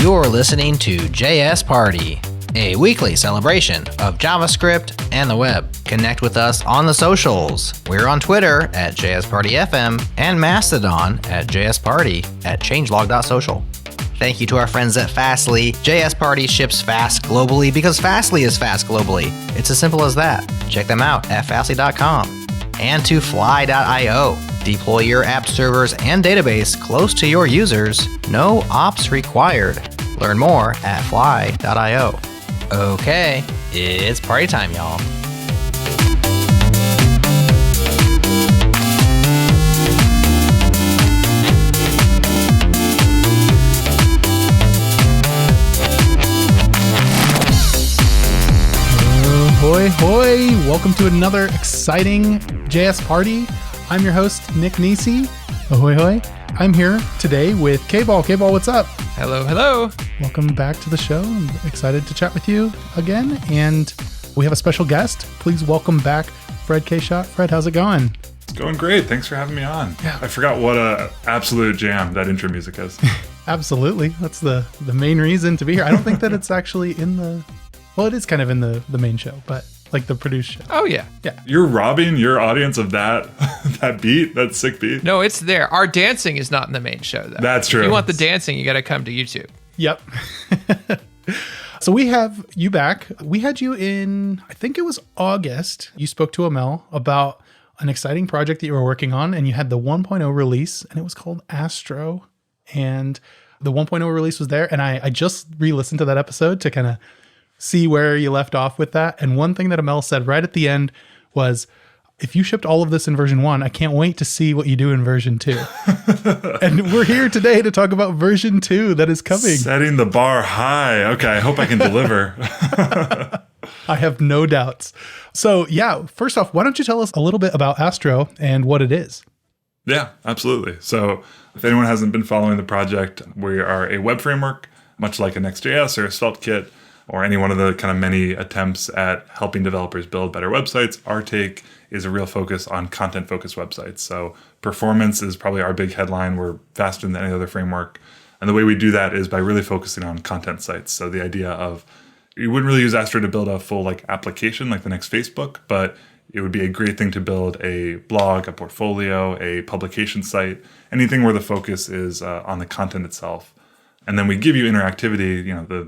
You're listening to JS Party, a weekly celebration of JavaScript and the web. Connect with us on the socials. We're on Twitter at JSPartyFM and Mastodon at JSParty at changelog.social. Thank you to our friends at Fastly. JS Party ships fast globally because Fastly is fast globally. It's as simple as that. Check them out at fastly.com. And to fly.io. Deploy your app servers and database close to your users. No ops required. Learn more at fly.io. Okay, it's party time, y'all. Hoy hoy! Welcome to another exciting JS Party. I'm your host, Nick Nisi. Ahoy hoy! I'm here today with KBall. KBall, what's up? Hello, hello. Welcome back to the show. I'm excited to chat with you again. And we have a special guest. Please welcome back Fred K. Schott. Fred, how's it going? It's going great. Thanks for having me on. Yeah. I forgot what a absolute jam that intro music is. Absolutely. That's the main reason to be here. I don't think that it's actually in the... Well, it is kind of in the main show, but like the produced show. Oh, yeah. Yeah. You're robbing your audience of that that beat, that sick beat. No, it's there. Our dancing is not in the main show, though. That's true. If you want the dancing, you got to come to YouTube. Yep. So we have you back. We had you in, I think it was August. You spoke to Amel about an exciting project that you were working on, and you had the 1.0 release, and it was called Astro. And the 1.0 release was there, and I just re-listened to that episode to kind of see where you left off with that. And one thing that Amel said right at the end was, if you shipped all of this in version 1, I can't wait to see what you do in version 2. And we're here today to talk about version 2 that is coming. Setting the bar high. Okay, I hope I can deliver. I have no doubts. So yeah, first off, why don't you tell us a little bit about Astro and what it is? Yeah, absolutely. So if anyone hasn't been following the project, we are a web framework, much like a Next.js or a SvelteKit, or any one of the kind of many attempts at helping developers build better websites. Our take is a real focus on content-focused websites. So performance is probably our big headline. We're faster than any other framework. And the way we do that is by really focusing on content sites. So the idea of, you wouldn't really use Astro to build a full application like the next Facebook, but it would be a great thing to build a blog, a portfolio, a publication site, anything where the focus is on the content itself. And then we give you interactivity, the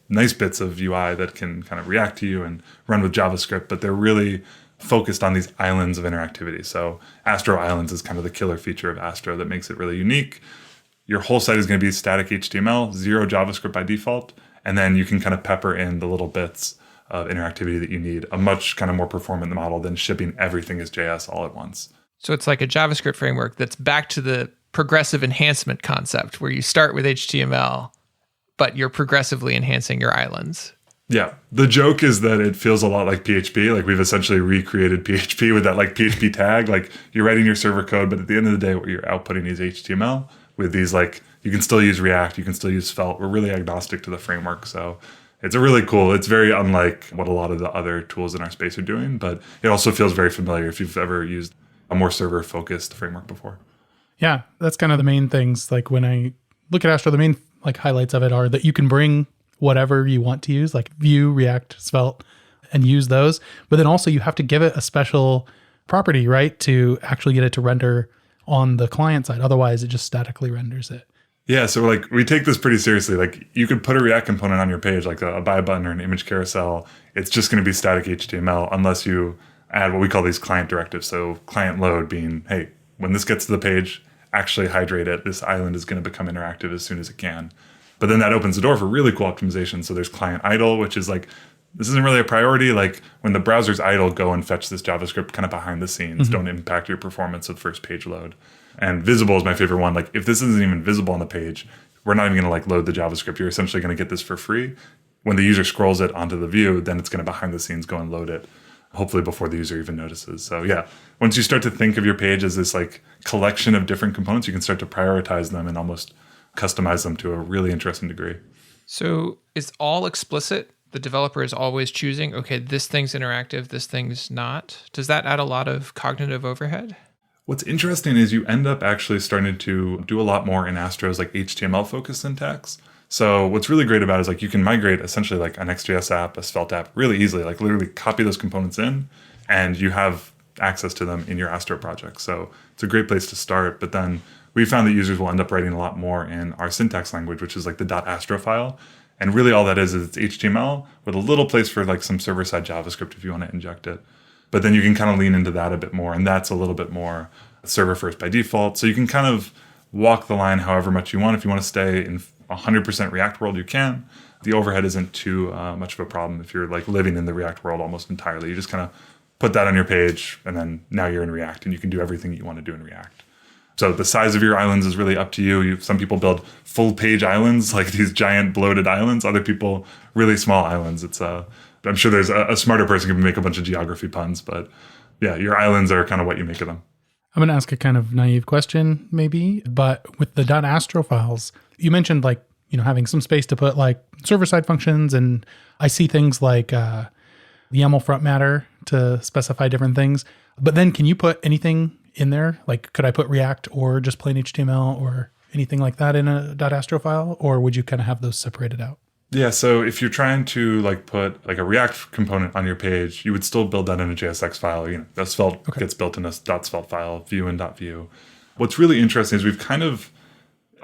nice bits of UI that can kind of react to you and run with JavaScript, but they're really focused on these islands of interactivity. So Astro Islands is kind of the killer feature of Astro that makes it really unique. Your whole site is going to be static HTML, zero JavaScript by default, and then you can kind of pepper in the little bits of interactivity that you need, a much kind of more performant model than shipping everything as JS all at once. So it's like a JavaScript framework that's back to the progressive enhancement concept where you start with HTML, but you're progressively enhancing your islands. Yeah. The joke is that it feels a lot like PHP. Like we've essentially recreated PHP with that PHP tag. You're writing your server code, but at the end of the day, what you're outputting is HTML with these you can still use React, you can still use Svelte. We're really agnostic to the framework. So it's it's very unlike what a lot of the other tools in our space are doing, but it also feels very familiar if you've ever used a more server-focused framework before. Yeah, that's kind of the main things. When I look at Astro, the main highlights of it are that you can bring whatever you want to use, like Vue, React, Svelte, and use those. But then also you have to give it a special property, right, to actually get it to render on the client side. Otherwise, it just statically renders it. Yeah, so we take this pretty seriously. You could put a React component on your page, like a buy button or an image carousel. It's just going to be static HTML unless you add what we call these client directives. So client load being, hey, when this gets to the page, actually hydrate it. This island is going to become interactive as soon as it can. But then that opens the door for really cool optimization. So there's client idle, which is this isn't really a priority. When the browser's idle, go and fetch this JavaScript kind of behind the scenes. Mm-hmm. Don't impact your performance of first page load. And visible is my favorite one. If this isn't even visible on the page, we're not even going to load the JavaScript. You're essentially going to get this for free. When the user scrolls it onto the view, then it's going to behind the scenes go and load it, hopefully before the user even notices. So yeah, once you start to think of your page as this collection of different components, you can start to prioritize them and almost customize them to a really interesting degree. So it's all explicit? The developer is always choosing, okay, this thing's interactive, this thing's not. Does that add a lot of cognitive overhead? What's interesting is you end up actually starting to do a lot more in Astro's HTML focused syntax. So what's really great about it is like you can migrate essentially like an Next.js app, a Svelte app really easily, like literally copy those components in and you have access to them in your Astro project. So it's a great place to start. But then we found that users will end up writing a lot more in our syntax language, which is like the .astro file. And really all that is it's HTML with a little place for like some server-side JavaScript if you want to inject it. But then you can kind of lean into that a bit more. And that's a little bit more server first by default. So you can kind of walk the line however much you want. If you want to stay in 100% React world, you can. The overhead isn't too much of a problem if you're like living in the React world almost entirely. You just kind of put that on your page and then now you're in React and you can do everything you want to do in React. So the size of your islands is really up to you. Some people build full page islands, like these giant bloated islands. Other people, really small islands. I'm sure there's a smarter person who can make a bunch of geography puns, but yeah, your islands are kind of what you make of them. I'm going to ask a kind of naive question maybe, but with the .astro files, you mentioned like, having some space to put like server-side functions, and I see things like the YAML front matter to specify different things. But then can you put anything in there? Like, could I put React or just plain HTML or anything like that in a .astro file? Or would you kind of have those separated out? Yeah, so if you're trying to like put like a React component on your page, you would still build that in a JSX file. The Svelte gets built in a .svelte file, view and .view. What's really interesting is we've kind of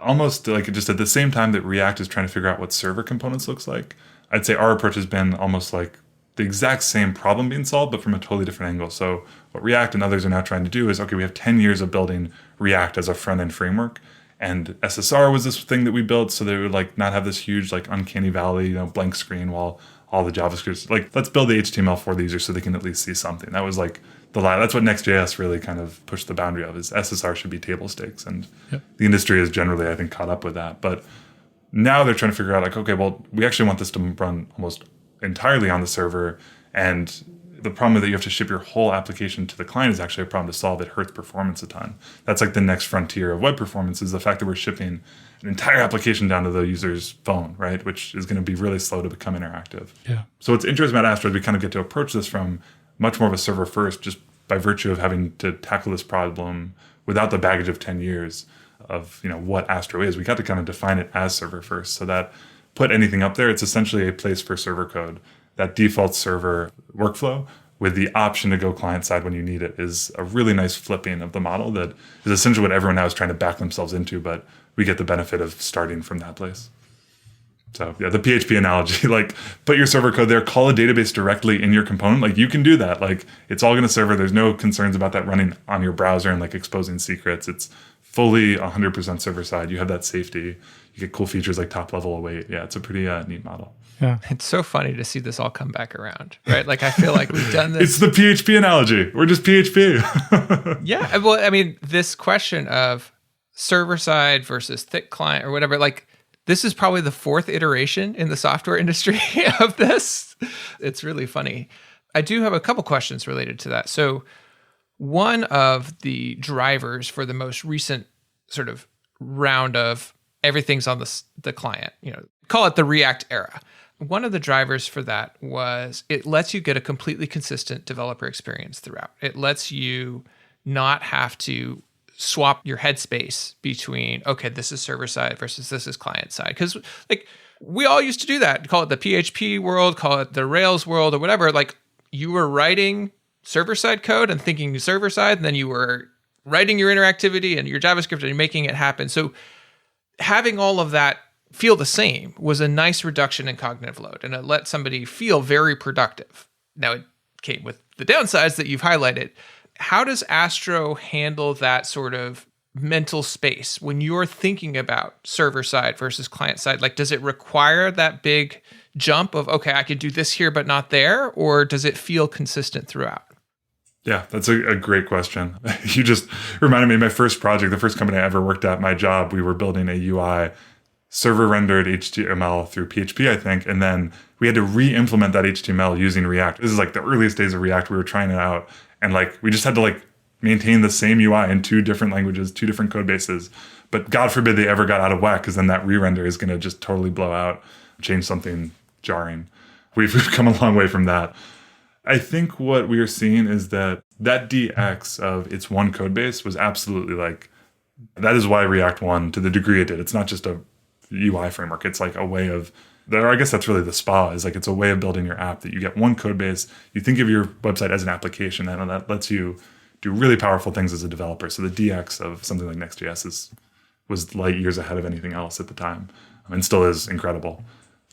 almost like just at the same time that React is trying to figure out what server components looks like, I'd say our approach has been almost like the exact same problem being solved, but from a totally different angle. So what React and others are now trying to do is, okay, we have 10 years of building React as a front-end framework. And SSR was this thing that we built so they would like not have this huge like uncanny valley, blank screen while all the JavaScript, like let's build the HTML for the user so they can at least see something. That was like that's what Next.js really kind of pushed the boundary of, is SSR should be table stakes. And the industry is generally, I think, caught up with that. But now they're trying to figure out like, okay, well, we actually want this to run almost entirely on the server. And the problem is that you have to ship your whole application to the client is actually a problem to solve. It hurts performance a ton. That's like the next frontier of web performance, is the fact that we're shipping an entire application down to the user's phone, right? Which is going to be really slow to become interactive. Yeah. So what's interesting about Astro is we kind of get to approach this from much more of a server first, just by virtue of having to tackle this problem without the baggage of 10 years of what Astro is. We got to kind of define it as server first. So that put anything up there, it's essentially a place for server code. That default server workflow with the option to go client side when you need it is a really nice flipping of the model that is essentially what everyone now is trying to back themselves into, but we get the benefit of starting from that place. So yeah, the PHP analogy, like put your server code there, call a database directly in your component. Like you can do that. Like it's all going to server. There's no concerns about that running on your browser and like exposing secrets. It's fully 100% server side. You have that safety. You get cool features like top level await. Yeah, it's a pretty neat model. Yeah. It's so funny to see this all come back around, right? Like I feel like we've done this. It's the PHP analogy. We're just PHP. Yeah. Well, I mean, this question of server side versus thick client or whatever, like this is probably the fourth iteration in the software industry of this. It's really funny. I do have a couple questions related to that. So one of the drivers for the most recent sort of round of everything's on the client, call it the React era. One of the drivers for that was it lets you get a completely consistent developer experience throughout. It lets you not have to swap your headspace between, okay, this is server side versus this is client side. Because like we all used to do that. Call it the PHP world, call it the Rails world or whatever. Like you were writing server side code and thinking server side, and then you were writing your interactivity and your JavaScript and making it happen. So having all of that feel the same was a nice reduction in cognitive load, and it let somebody feel very productive. Now it came with the downsides that you've highlighted. How does Astro handle that sort of mental space when you're thinking about server side versus client side? Like, does it require that big jump of, okay, I could do this here, but not there? Or does it feel consistent throughout? Yeah, that's a great question. You just reminded me of my first project, the first company I ever worked at, my job, we were building a UI, server rendered HTML through PHP, I think. And then we had to re-implement that HTML using React. This is like the earliest days of React. We were trying it out. And like, we just had to like maintain the same UI in two different languages, two different code bases. But God forbid they ever got out of whack, because then that re-render is going to just totally blow out, change something jarring. We've come a long way from that. I think what we are seeing is that DX of its one code base was absolutely like, that is why React won to the degree it did. It's not just a UI framework. It's like a way of, I guess that's really the spa, is like it's a way of building your app that you get one code base. You think of your website as an application, and that lets you do really powerful things as a developer. So the DX of something like Next.js was light years ahead of anything else at the time, and still is incredible.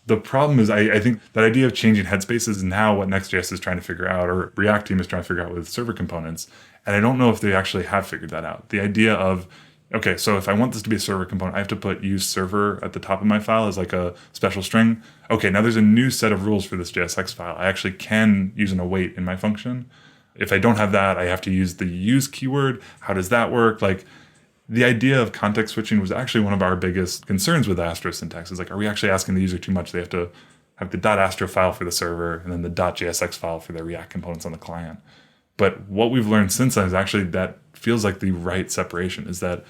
The problem is, I think that idea of changing headspace is now what Next.js is trying to figure out, or React team is trying to figure out with server components. And I don't know if they actually have figured that out. The idea of, okay, so if I want this to be a server component, I have to put use server at the top of my file as like a special string. Okay, now there's a new set of rules for this JSX file. I actually can use an await in my function. If I don't have that, I have to use the use keyword. How does that work? Like, the idea of context switching was actually one of our biggest concerns with Astro syntax. Is like, are we actually asking the user too much? They have to have the .astro file for the server and then the .jsx file for their React components on the client. But what we've learned since then is actually that feels like the right separation, is that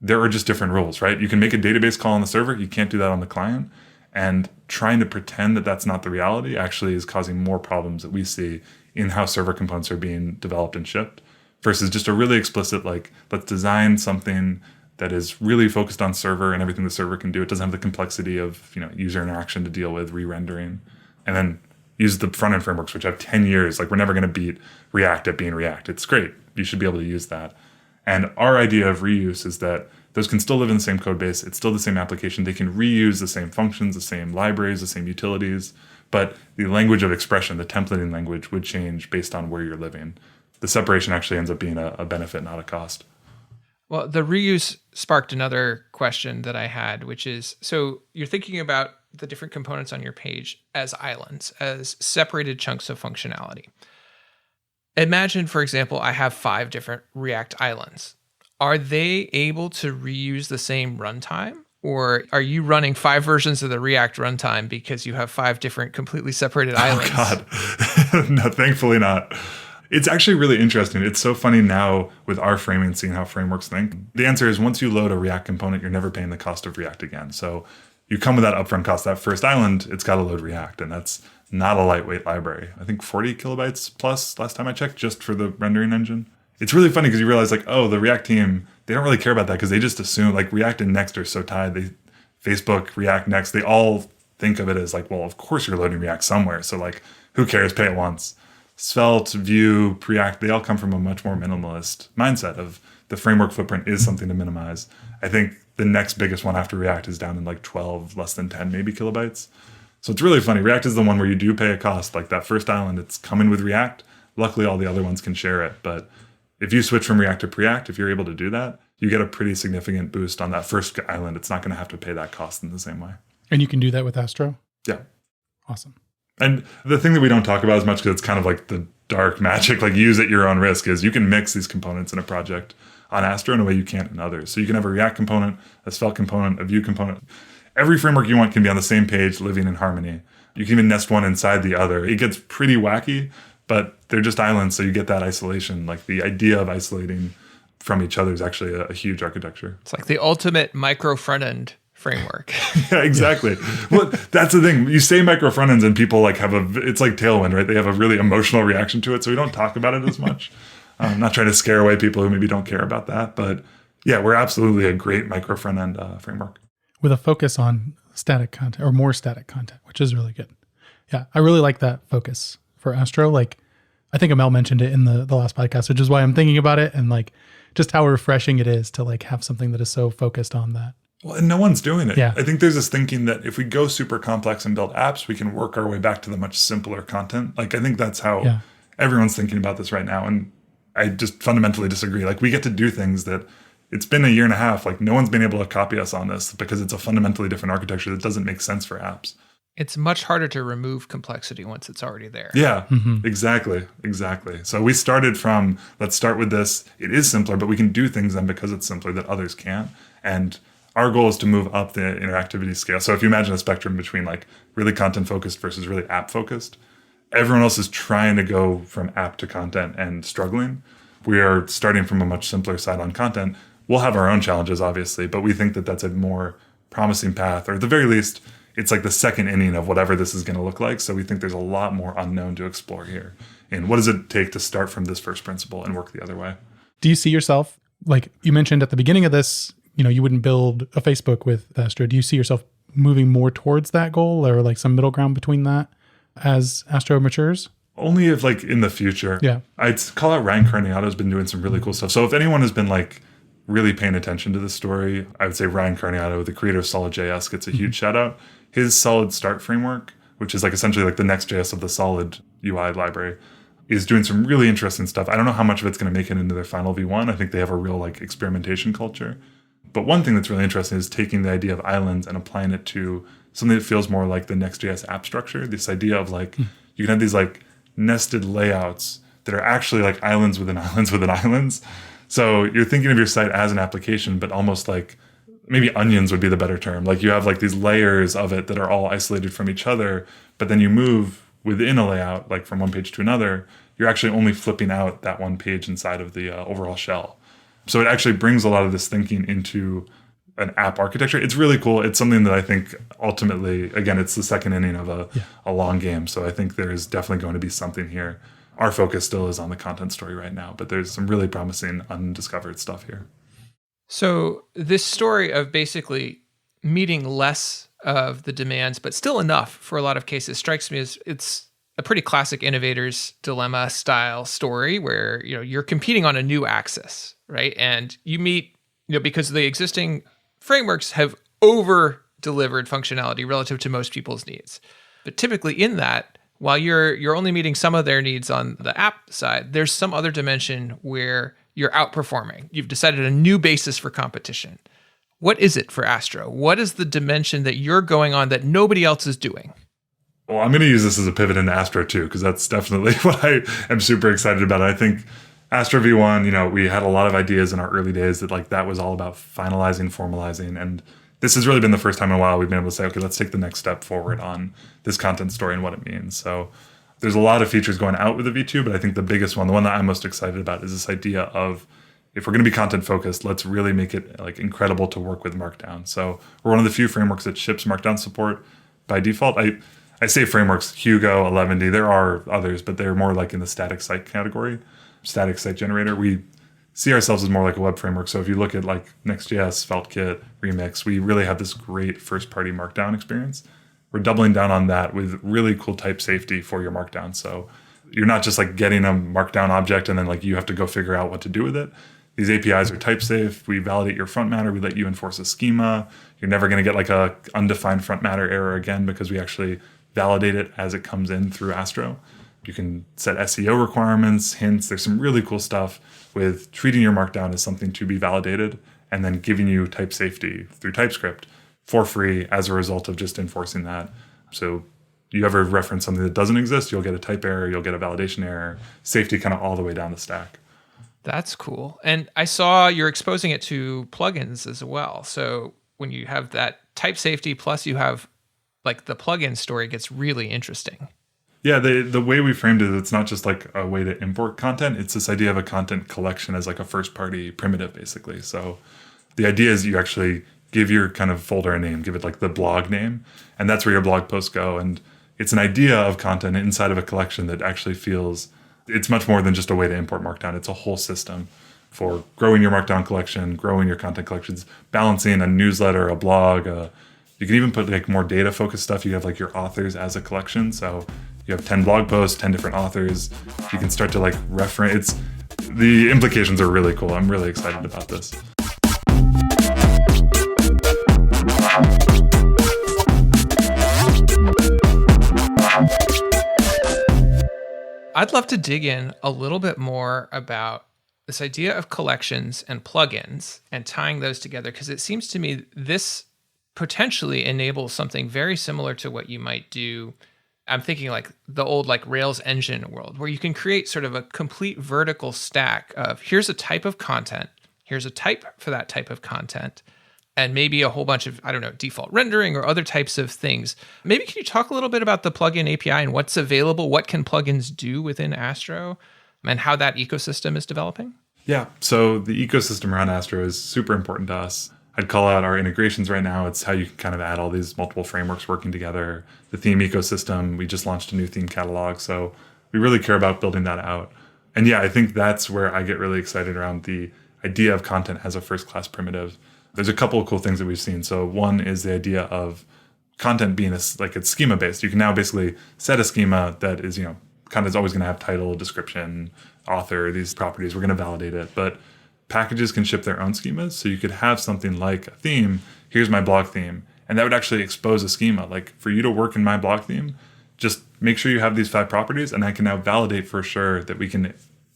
there are just different rules, right? You can make a database call on the server. You can't do that on the client. And trying to pretend that that's not the reality actually is causing more problems that we see in how server components are being developed and shipped, versus just a really explicit, like, let's design something that is really focused on server and everything the server can do. It doesn't have the complexity of, user interaction to deal with, re-rendering. And then use the front-end frameworks, which have 10 years. Like, we're never going to beat React at being React. It's great. You should be able to use that. And our idea of reuse is that those can still live in the same code base. It's still the same application. They can reuse the same functions, the same libraries, the same utilities. But the language of expression, the templating language, would change based on where you're living. The separation actually ends up being a benefit, not a cost. Well, the reuse sparked another question that I had, which is, so you're thinking about the different components on your page as islands, as separated chunks of functionality. Imagine, for example, I have 5 different React islands. Are they able to reuse the same runtime? Or are you running 5 versions of the React runtime because you have 5 different completely separated islands? Oh, God. No, thankfully not. It's actually really interesting. It's so funny now with our framing, seeing how frameworks think. The answer is, once you load a React component, you're never paying the cost of React again. So you come with that upfront cost. That first island, it's got to load React, and that's not a lightweight library. I think 40 kilobytes plus last time I checked, just for the rendering engine. It's really funny because you realize, like, oh, the React team, they don't really care about that because they just assume, like, React and Next are so tied. Facebook, React, Next, they all think of it as like, well, of course you're loading React somewhere. So, like, who cares? Pay it once. Svelte, Vue, Preact, they all come from a much more minimalist mindset of the framework footprint is something to minimize. I think the next biggest one after React is down in like 12, less than 10 maybe kilobytes. So it's really funny. React is the one where you do pay a cost. Like that first island, it's coming with React. Luckily, all the other ones can share it. But if you switch from React to Preact, if you're able to do that, you get a pretty significant boost on that first island. It's not going to have to pay that cost in the same way. And you can do that with Astro? Yeah. Awesome. And the thing that we don't talk about as much, because it's kind of like the dark magic, like use at your own risk, is you can mix these components in a project on Astro in a way you can't in others. So you can have a React component, a Svelte component, a Vue component. Every framework you want can be on the same page, living in harmony. You can even nest one inside the other. It gets pretty wacky, but they're just islands, so you get that isolation. Like the idea of isolating from each other is actually a huge architecture. It's like the ultimate micro front end framework. Yeah, exactly. Well, that's the thing. You say micro front ends and people like it's like Tailwind, right? They have a really emotional reaction to it. So we don't talk about it as much. I'm not trying to scare away people who maybe don't care about that. But yeah, we're absolutely a great micro front end framework. With a focus on static content or more static content, which is really good. Yeah, I really like that focus for Astro. Like, I think Amel mentioned it in the last podcast, which is why I'm thinking about it, and like just how refreshing it is to like have something that is so focused on that. Well, and no one's doing it. Yeah. I think there's this thinking that if we go super complex and build apps, we can work our way back to the much simpler content. Like, I think that's how everyone's thinking about this right now. And I just fundamentally disagree. Like, we get to do things that it's been a year and a half. Like, no one's been able to copy us on this because it's a fundamentally different architecture that doesn't make sense for apps. It's much harder to remove complexity once it's already there. Yeah, exactly. So we started from, let's start with this. It is simpler, but we can do things then because it's simpler that others can't. And our goal is to move up the interactivity scale. So if you imagine a spectrum between like really content focused versus really app focused, everyone else is trying to go from app to content and struggling. We are starting from a much simpler side on content. We'll have our own challenges, obviously, but we think that that's a more promising path, or at the very least, it's like the second inning of whatever this is going to look like. So we think there's a lot more unknown to explore here. And what does it take to start from this first principle and work the other way? Do you see yourself, like you mentioned at the beginning of this, you wouldn't build a Facebook with Astro. Do you see yourself moving more towards that goal, or like some middle ground between that as Astro matures? Only if like in the future. Yeah. I'd call out Ryan Carniato's been doing some really cool stuff. So if anyone has been like really paying attention to this story, I would say Ryan Carniato, the creator of Solid.js, gets a huge shout out. His Solid Start framework, which is like essentially like the Next.js of the Solid UI library, is doing some really interesting stuff. I don't know how much of it's going to make it into their final V1. I think they have a real like experimentation culture. But one thing that's really interesting is taking the idea of islands and applying it to something that feels more like the Next.js app structure. This idea of like, you can have these like nested layouts that are actually like islands within islands within islands. So you're thinking of your site as an application, but almost like maybe onions would be the better term. Like you have like these layers of it that are all isolated from each other, but then you move within a layout, like from one page to another, you're actually only flipping out that one page inside of the overall shell. So it actually brings a lot of this thinking into an app architecture. It's really cool. It's something that I think ultimately, again, it's the second inning of a long game. So I think there is definitely going to be something here. Our focus still is on the content story right now, but there's some really promising undiscovered stuff here. So this story of basically meeting less of the demands, but still enough for a lot of cases, strikes me as it's a pretty classic innovator's dilemma style story where, you're competing on a new axis, right? And you meet, because the existing frameworks have over delivered functionality relative to most people's needs. But typically in that, while you're only meeting some of their needs on the app side, there's some other dimension where you're outperforming. You've decided a new basis for competition. What is it for Astro? What is the dimension that you're going on that nobody else is doing? Well, I'm going to use this as a pivot into Astro too, because that's definitely what I am super excited about. I think Astro V1, we had a lot of ideas in our early days that was all about finalizing, formalizing, and this has really been the first time in a while we've been able to say, okay, let's take the next step forward on this content story and what it means. So there's a lot of features going out with the V2, but I think the biggest one, the one that I'm most excited about, is this idea of, if we're going to be content focused, let's really make it like incredible to work with Markdown. So we're one of the few frameworks that ships Markdown support by default. I say frameworks, Hugo, 11D, there are others, but they're more like in the static site category, static site generator. We see ourselves as more like a web framework. So if you look at like Next.js, SvelteKit, Remix, we really have this great first-party Markdown experience. We're doubling down on that with really cool type safety for your Markdown. So you're not just like getting a Markdown object and then like you have to go figure out what to do with it. These APIs are type safe. We validate your front matter. We let you enforce a schema. You're never going to get like a undefined front matter error again because we actually validate it as it comes in through Astro. You can set SEO requirements, hints. There's some really cool stuff with treating your Markdown as something to be validated and then giving you type safety through TypeScript for free as a result of just enforcing that. So you ever reference something that doesn't exist, you'll get a type error, you'll get a validation error, safety kind of all the way down the stack. That's cool. And I saw you're exposing it to plugins as well. So when you have that type safety plus you have like the plugin story gets really interesting. Yeah, the way we framed it, it's not just like a way to import content. It's this idea of a content collection as like a first-party primitive, basically. So the idea is you actually give your kind of folder a name, give it like the blog name, and that's where your blog posts go. And it's an idea of content inside of a collection that actually feels, it's much more than just a way to import Markdown. It's a whole system for growing your Markdown collection, growing your content collections, balancing a newsletter, a blog. You can even put like more data-focused stuff. You have like your authors as a collection. So you have 10 blog posts, 10 different authors. You can start to like reference. The implications are really cool. I'm really excited about this. I'd love to dig in a little bit more about this idea of collections and plugins and tying those together, because it seems to me this potentially enables something very similar to what you might do. I'm thinking like the old like Rails engine world, where you can create sort of a complete vertical stack of here's a type of content, here's a type for that type of content, and maybe a whole bunch of, default rendering or other types of things. Maybe can you talk a little bit about the plugin API and what's available? What can plugins do within Astro and how that ecosystem is developing? Yeah, so the ecosystem around Astro is super important to us. I'd call out our integrations right now. It's how you can kind of add all these multiple frameworks working together. The theme ecosystem, we just launched a new theme catalog. So we really care about building that out. And yeah, I think that's where I get really excited around the idea of content as a first-class primitive. There's a couple of cool things that we've seen. So one is the idea of content being like it's schema based. You can now basically set a schema that is, content's always going to have title, description, author, these properties. We're going to validate it. But packages can ship their own schemas. So you could have something like a theme. Here's my blog theme. And that would actually expose a schema. Like for you to work in my blog theme, just make sure you have these 5 properties, and I can now validate for sure that we can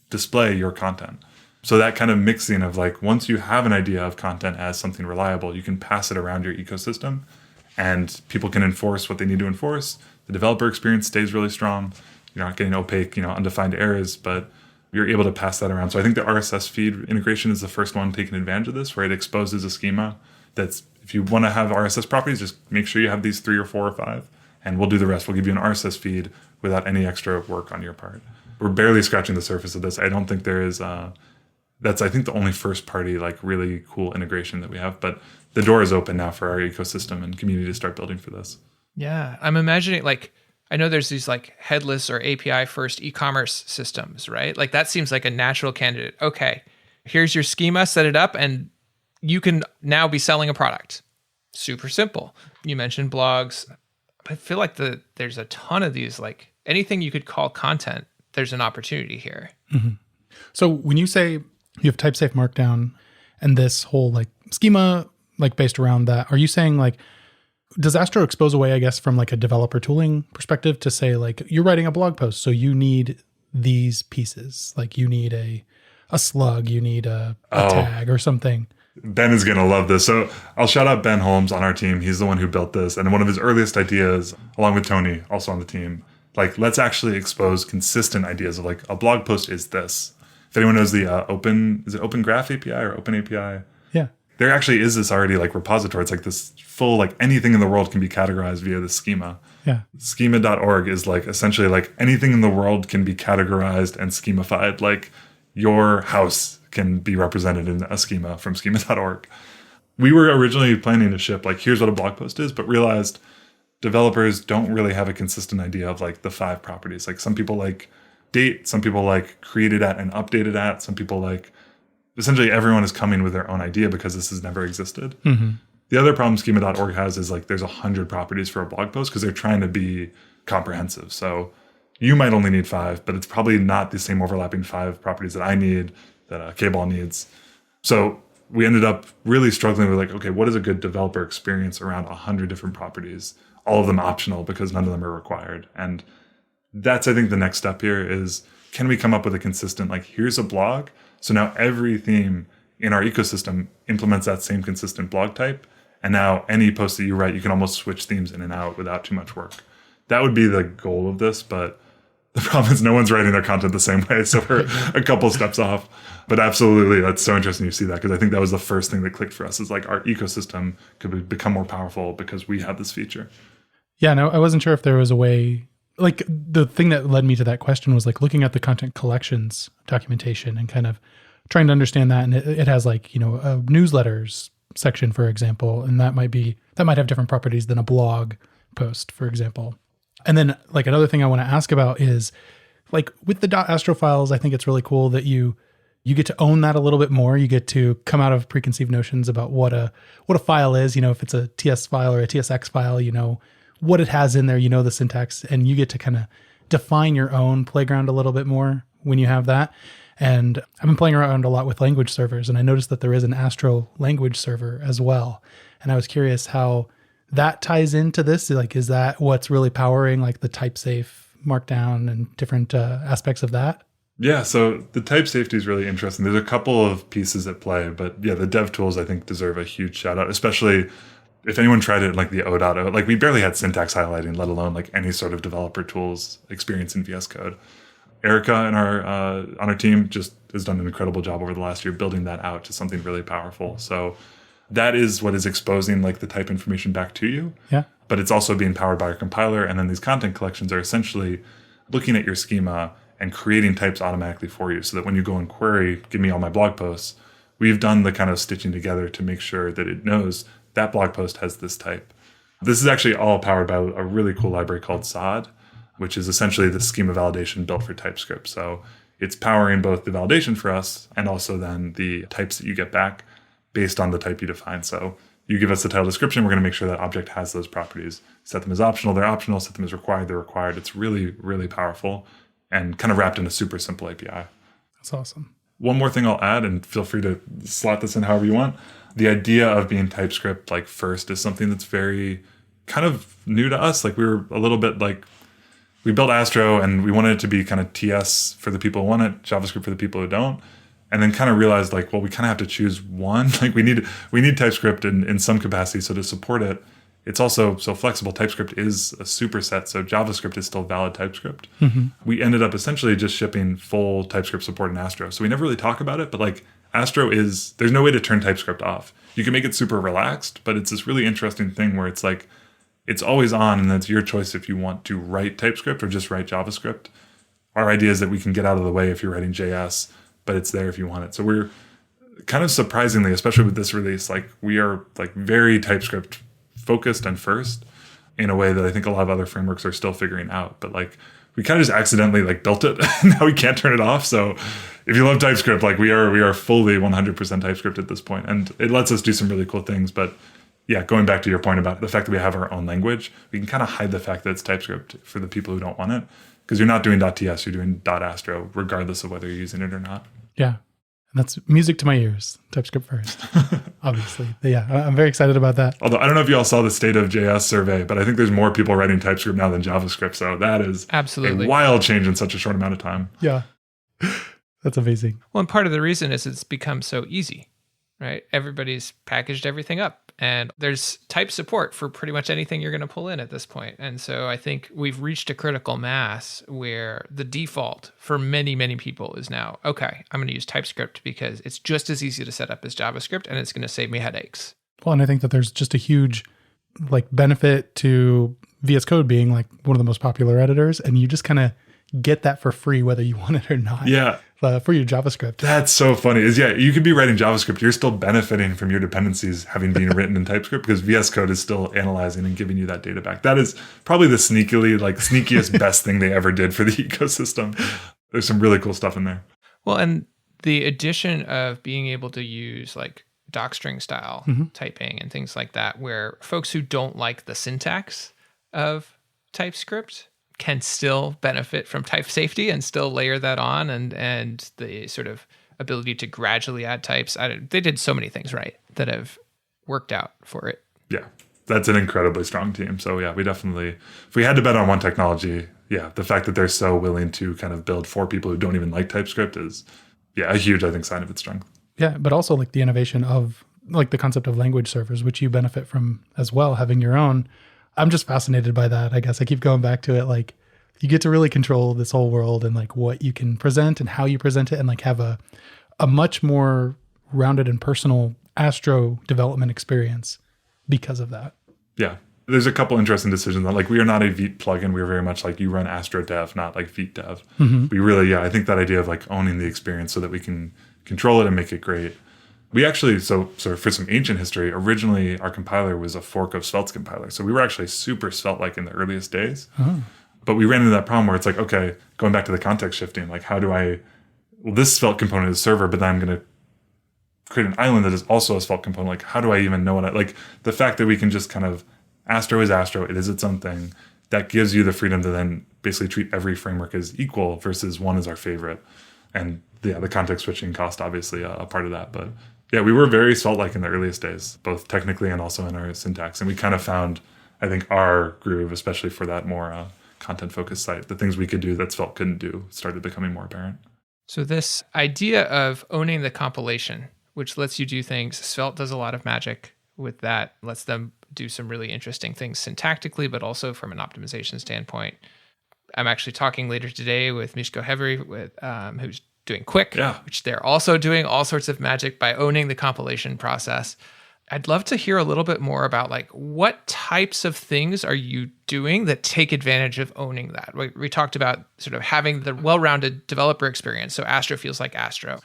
display your content. So that kind of mixing of like, once you have an idea of content as something reliable, you can pass it around your ecosystem and people can enforce what they need to enforce. The developer experience stays really strong. You're not getting opaque, undefined errors, but you're able to pass that around. So I think the RSS feed integration is the first one taking advantage of this, where it exposes a schema that's, if you want to have RSS properties, just make sure you have these 3 or 4 or 5, and we'll do the rest. We'll give you an RSS feed without any extra work on your part. We're barely scratching the surface of this. I don't think there is, that's, I think, the only first party, like really cool integration that we have, but the door is open now for our ecosystem and community to start building for this. Yeah. I'm imagining like, I know there's these like headless or API first e-commerce systems, right? Like that seems like a natural candidate. Okay, here's your schema, set it up, and you can now be selling a product. Super simple. You mentioned blogs. I feel like there's a ton of these, like anything you could call content, there's an opportunity here. Mm-hmm. So when you say you have type safe markdown and this whole like schema, like based around that, are you saying like, does Astro expose away, I guess, from like a developer tooling perspective to say like, you're writing a blog post, so you need these pieces, like you need a slug, you need a tag or something? Ben is going to love this. So I'll shout out Ben Holmes on our team. He's the one who built this. And one of his earliest ideas, along with Tony, also on the team, like, let's actually expose consistent ideas of like a blog post is this. If anyone knows the Open Graph API or Open API? Yeah. There actually is this already like repository. It's like this full, like anything in the world can be categorized via the schema. Yeah. Schema.org is like essentially like anything in the world can be categorized and schemified. Like your house can be represented in a schema from schema.org. We were originally planning to ship like, here's what a blog post is, but realized developers don't really have a consistent idea of like the 5 properties. Like some people like date, some people like created at and updated at, some people like, essentially everyone is coming with their own idea because this has never existed. Mm-hmm. The other problem schema.org has is like there's 100 properties for a blog post because they're trying to be comprehensive. So you might only need 5, but it's probably not the same overlapping 5 properties that I need, that KBall needs. So we ended up really struggling with like, okay, what is a good developer experience around 100 different properties, all of them optional because none of them are required. And that's, I think, the next step here is, can we come up with a consistent, like, here's a blog. So now every theme in our ecosystem implements that same consistent blog type. And now any post that you write, you can almost switch themes in and out without too much work. That would be the goal of this, but the problem is no one's writing their content the same way. So we're a couple steps off. But absolutely, that's so interesting you see that, because I think that was the first thing that clicked for us, is like our ecosystem could become more powerful because we have this feature. Yeah, no, I wasn't sure if there was a way, like the thing that led me to that question was like looking at the content collections documentation and kind of trying to understand that. And it has like, a newsletters section, for example, and that might have different properties than a blog post, for example. And then like another thing I want to ask about is like with the .astro files, I think it's really cool that you get to own that a little bit more. You get to come out of preconceived notions about what a file is, if it's a TS file or a TSX file, what it has in there, the syntax, and you get to kind of define your own playground a little bit more when you have that. And I've been playing around a lot with language servers, and I noticed that there is an Astro language server as well. And I was curious how that ties into this. Like, is that what's really powering like the type safe markdown and different aspects of that? Yeah, so the type safety is really interesting. There's a couple of pieces at play, but yeah, the dev tools I think deserve a huge shout out, especially if anyone tried it in like the O.O, like we barely had syntax highlighting, let alone like any sort of developer tools experience in VS Code. Erica on our team just has done an incredible job over the last year building that out to something really powerful. So that is what is exposing like the type information back to you. Yeah. But it's also being powered by our compiler. And then these content collections are essentially looking at your schema and creating types automatically for you, so that when you go and query, give me all my blog posts, we've done the kind of stitching together to make sure that it knows that blog post has this type. This is actually all powered by a really cool library called SOD, which is essentially the schema validation built for TypeScript. So it's powering both the validation for us and also then the types that you get back. based on the type you define. So you give us the title description, we're going to make sure that object has those properties. Set them as optional, they're optional. Set them as required, they're required. It's really, really powerful and kind of wrapped in a super simple API. That's awesome. One more thing I'll add, and feel free to slot this in however you want. The idea of being TypeScript like first is something that's very kind of new to us. Like we were a little bit like, we built Astro and we wanted it to be kind of TS for the people who want it, JavaScript for the people who don't. And then kind of realized like, well, we kind of have to choose one. Like we need TypeScript in some capacity. So to support it, it's also so flexible. TypeScript is a superset. So JavaScript is still valid TypeScript. Mm-hmm. We ended up essentially just shipping full TypeScript support in Astro. So we never really talk about it, but like Astro there's no way to turn TypeScript off. You can make it super relaxed, but it's this really interesting thing where it's like, it's always on and it's your choice if you want to write TypeScript or just write JavaScript. Our idea is that we can get out of the way if you're writing JS, but it's there if you want it. So we're kind of surprisingly, especially with this release, like we are like very TypeScript focused and first in a way that I think a lot of other frameworks are still figuring out. But like we kind of just accidentally like built it and now we can't turn it off. So if you love TypeScript, like we are fully 100% TypeScript at this point, and it lets us do some really cool things. But yeah, going back to your point about the fact that we have our own language, we can kind of hide the fact that it's TypeScript for the people who don't want it, because you're not doing .ts, you're doing .astro, regardless of whether you're using it or not. Yeah. And that's music to my ears. TypeScript first, obviously. But yeah, I'm very excited about that. Although I don't know if you all saw the State of JS survey, but I think there's more people writing TypeScript now than JavaScript. So that is absolutely a wild change in such a short amount of time. Yeah. That's amazing. Well, and part of the reason is it's become so easy, right? Everybody's packaged everything up. And there's type support for pretty much anything you're going to pull in at this point. And so I think we've reached a critical mass where the default for many, many people is now, okay, I'm going to use TypeScript because it's just as easy to set up as JavaScript and it's going to save me headaches. Well, and I think that there's just a huge like benefit to VS Code being like one of the most popular editors, and you just kind of get that for free whether you want it or not. Yeah. For your JavaScript. That's so funny. You could be writing JavaScript. You're still benefiting from your dependencies having been written in TypeScript because VS Code is still analyzing and giving you that data back. That is probably the sneakiest best thing they ever did for the ecosystem. There's some really cool stuff in there. Well, and the addition of being able to use like docstring style typing and things like that, where folks who don't like the syntax of TypeScript can still benefit from type safety and still layer that on, and the sort of ability to gradually add types. They did so many things right that have worked out for it. Yeah, that's an incredibly strong team. So yeah, we definitely, if we had to bet on one technology, yeah, the fact that they're so willing to kind of build for people who don't even like TypeScript is, yeah, a huge, I think, sign of its strength. Yeah, but also like the innovation of like the concept of language servers, which you benefit from as well, having your own. I'm just fascinated by that. I guess I keep going back to it. Like you get to really control this whole world and like what you can present and how you present it, and like have a much more rounded and personal Astro development experience because of that. Yeah. There's a couple interesting decisions. Like we are not a Vite plugin. We're very much like you run Astro dev, not like Vite dev. Mm-hmm. We really, I think that idea of like owning the experience so that we can control it and make it great. We actually, so for some ancient history, originally our compiler was a fork of Svelte's compiler. So we were actually super Svelte-like in the earliest days. Oh. But we ran into that problem where it's like, okay, going back to the context shifting, like how do this Svelte component is server, but then I'm going to create an island that is also a Svelte component. Like how do I even know like the fact that we can just kind of, Astro is Astro, it is its own thing, that gives you the freedom to then basically treat every framework as equal versus one is our favorite. And yeah, the context switching cost obviously a part of that, but yeah, we were very Svelte-like in the earliest days, both technically and also in our syntax. And we kind of found, I think, our groove, especially for that more content-focused site. The things we could do that Svelte couldn't do started becoming more apparent. So this idea of owning the compilation, which lets you do things, Svelte does a lot of magic with that, lets them do some really interesting things syntactically, but also from an optimization standpoint. I'm actually talking later today with Miško Hevery, who's doing Quick, which they're also doing all sorts of magic by owning the compilation process. I'd love to hear a little bit more about like what types of things are you doing that take advantage of owning that? We talked about sort of having the well-rounded developer experience. So Astro feels like Astro.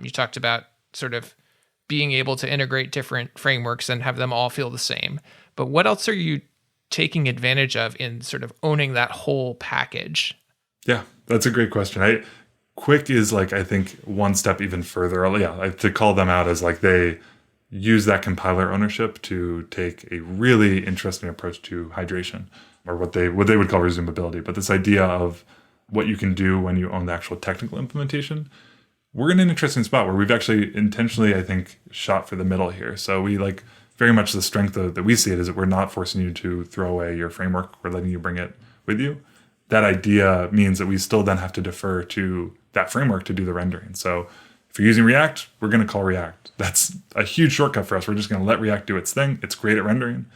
You talked about sort of being able to integrate different frameworks and have them all feel the same. But what else are you taking advantage of in sort of owning that whole package? Yeah, that's a great question. Quick is like, I think one step even further. Yeah, to call them out as like they use that compiler ownership to take a really interesting approach to hydration, or what they would call resumability. But this idea of what you can do when you own the actual technical implementation, we're in an interesting spot where we've actually intentionally, I think, shot for the middle here. So we like very much the strength that we see it is that we're not forcing you to throw away your framework. We're letting you bring it with you. That idea means that we still then have to defer to that framework to do the rendering. So if you're using React, we're going to call React. That's a huge shortcut for us. We're just going to let React do its thing. It's great at rendering.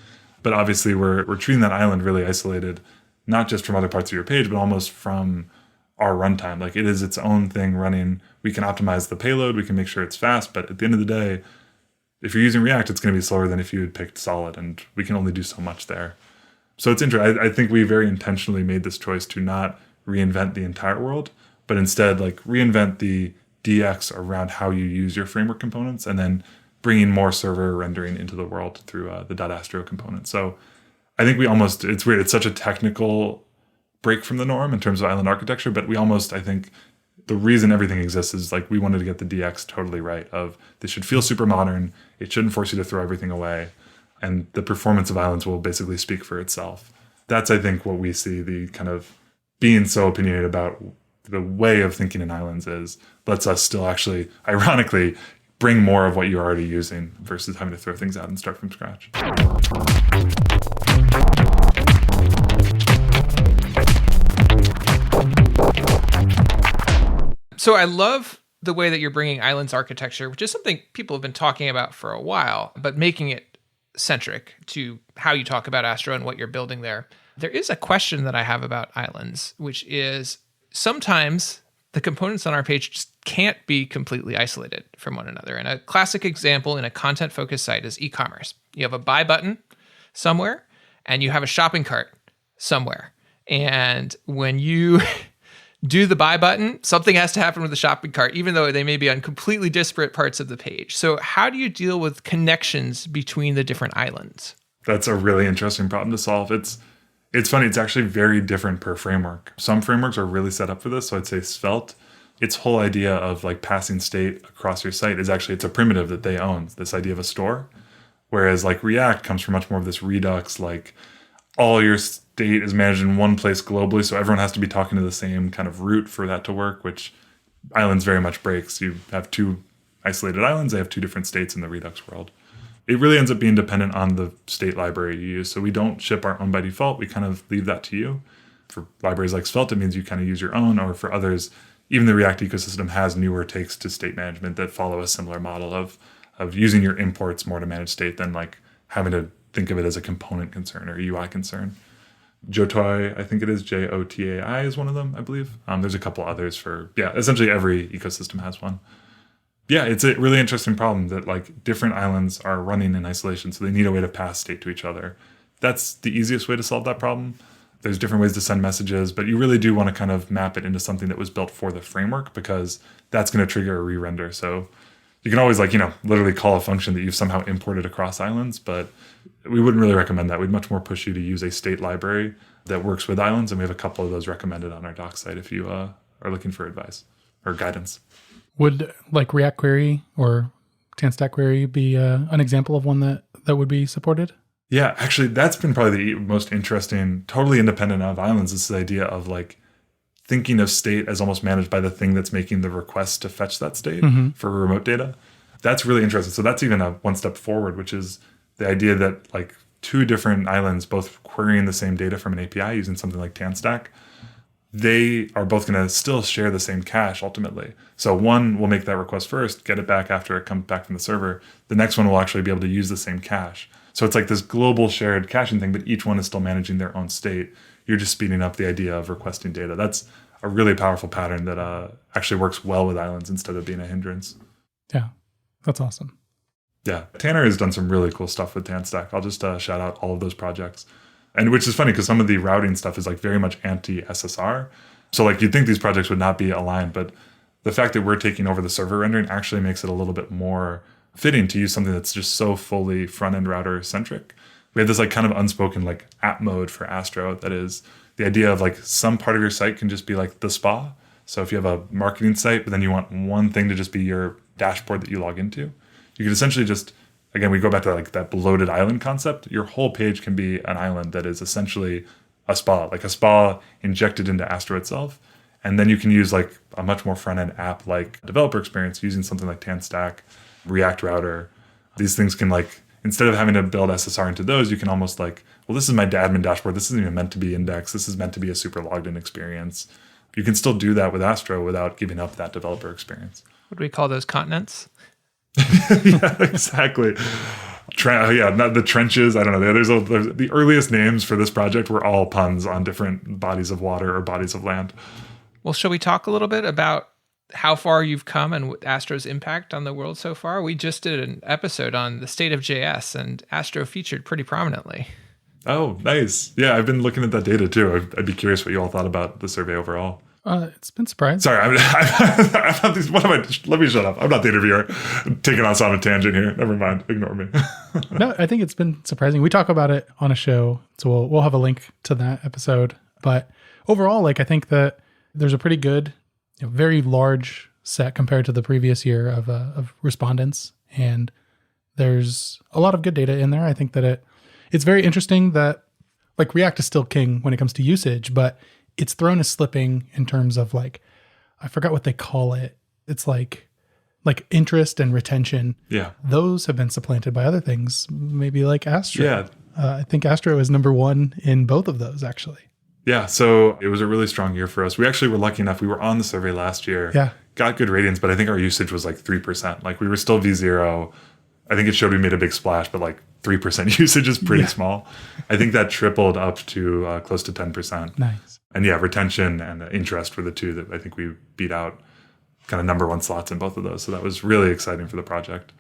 But obviously, we're treating that island really isolated, not just from other parts of your page, but almost from our runtime. Like, it is its own thing running. We can optimize the payload. We can make sure it's fast. But at the end of the day, if you're using React, it's going to be slower than if you had picked Solid. And we can only do so much there. So it's interesting. I think we very intentionally made this choice to not reinvent the entire world, but instead like reinvent the DX around how you use your framework components, and then bringing more server rendering into the world through the .astro component. So I think it's weird. It's such a technical break from the norm in terms of island architecture, but I think the reason everything exists is like we wanted to get the DX totally right. Of this should feel super modern. It shouldn't force you to throw everything away. And the performance of islands will basically speak for itself. That's, I think, what we see the kind of being so opinionated about the way of thinking in islands is lets us still actually, ironically, bring more of what you're already using versus having to throw things out and start from scratch. So I love the way that you're bringing islands architecture, which is something people have been talking about for a while, but making it centric to how you talk about Astro and what you're building there. There is a question that I have about islands, which is sometimes the components on our page just can't be completely isolated from one another. And a classic example in a content-focused site is e-commerce. You have a buy button somewhere, and you have a shopping cart somewhere. And when you do the buy button, something has to happen with the shopping cart, even though they may be on completely disparate parts of the page. So how do you deal with connections between the different islands? That's a really interesting problem to solve. It's funny. It's actually very different per framework. Some frameworks are really set up for this. So I'd say Svelte, its whole idea of like passing state across your site is actually, it's a primitive that they own, this idea of a store. Whereas like React comes from much more of this Redux, like all your state is managed in one place globally. So everyone has to be talking to the same kind of root for that to work, which islands very much breaks. You have two isolated islands. They have two different states in the Redux world. It really ends up being dependent on the state library you use. So we don't ship our own by default. We kind of leave that to you. For libraries like Svelte, it means you kind of use your own, or for others, even the React ecosystem has newer takes to state management that follow a similar model of using your imports more to manage state than like having to think of it as a component concern or UI concern. Jotai, I think it is, Jotai is one of them, I believe. There's a couple others essentially every ecosystem has one. Yeah, it's a really interesting problem that like different islands are running in isolation, so they need a way to pass state to each other. That's the easiest way to solve that problem. There's different ways to send messages, but you really do want to kind of map it into something that was built for the framework, because that's going to trigger a re-render. So you can always literally call a function that you've somehow imported across islands, but we wouldn't really recommend that. We'd much more push you to use a state library that works with islands, and we have a couple of those recommended on our doc site if you are looking for advice or guidance. Would like React Query or TanStack Query be an example of one that would be supported? Yeah, actually, that's been probably the most interesting, totally independent of islands, is this idea of like thinking of state as almost managed by the thing that's making the request to fetch that state for remote data. That's really interesting. So that's even a one step forward, which is the idea that like two different islands both querying the same data from an API using something like TanStack, they are both going to still share the same cache ultimately. So one will make that request first, get it back after it comes back from the server. The next one will actually be able to use the same cache. So it's like this global shared caching thing, but each one is still managing their own state. You're just speeding up the idea of requesting data. That's a really powerful pattern that actually works well with islands instead of being a hindrance. Yeah, that's awesome. Yeah, Tanner has done some really cool stuff with TanStack. I'll just shout out all of those projects. And which is funny because some of the routing stuff is like very much anti-SSR. So like you'd think these projects would not be aligned, but the fact that we're taking over the server rendering actually makes it a little bit more fitting to use something that's just so fully front-end router centric. We have this like kind of unspoken like app mode for Astro that is the idea of like some part of your site can just be like the spa. So if you have a marketing site, but then you want one thing to just be your dashboard that you log into, you could essentially just again, we go back to like that bloated island concept. Your whole page can be an island that is essentially a spa, like a spa injected into Astro itself. And then you can use like a much more front-end app-like developer experience using something like TanStack, React Router. These things can like, instead of having to build SSR into those, you can almost like, well, this is my admin dashboard. This isn't even meant to be indexed. This is meant to be a super logged in experience. You can still do that with Astro without giving up that developer experience. What do we call those continents? Yeah, exactly. Not the trenches. I don't know. There's the earliest names for this project were all puns on different bodies of water or bodies of land. Well, shall we talk a little bit about how far you've come and Astro's impact on the world so far? We just did an episode on the state of JS, and Astro featured pretty prominently. Oh, nice. Yeah, I've been looking at that data too. I'd be curious what you all thought about the survey overall. It's been surprising. Sorry, I'm what am I? Let me shut up. I'm not the interviewer. I'm taking on some tangent here. Never mind. Ignore me. No, I think it's been surprising. We talk about it on a show, so we'll have a link to that episode. But overall, like I think that there's a pretty good, very large set compared to the previous year of respondents, and there's a lot of good data in there. I think that it's very interesting that like React is still king when it comes to usage, but it's thrown as slipping in terms of like, I forgot what they call it. It's like interest and retention. Yeah. Those have been supplanted by other things, maybe like Astro. Yeah. I think Astro is number one in both of those actually. Yeah. So it was a really strong year for us. We actually were lucky enough. We were on the survey last year. Yeah. Got good ratings, but I think our usage was like 3%. Like we were still V0. I think it showed we made a big splash, but like 3% usage is pretty small. I think that tripled up to close to 10%. Nice. And yeah, retention and interest were the two that I think we beat out kind of number one slots in both of those. So that was really exciting for the project.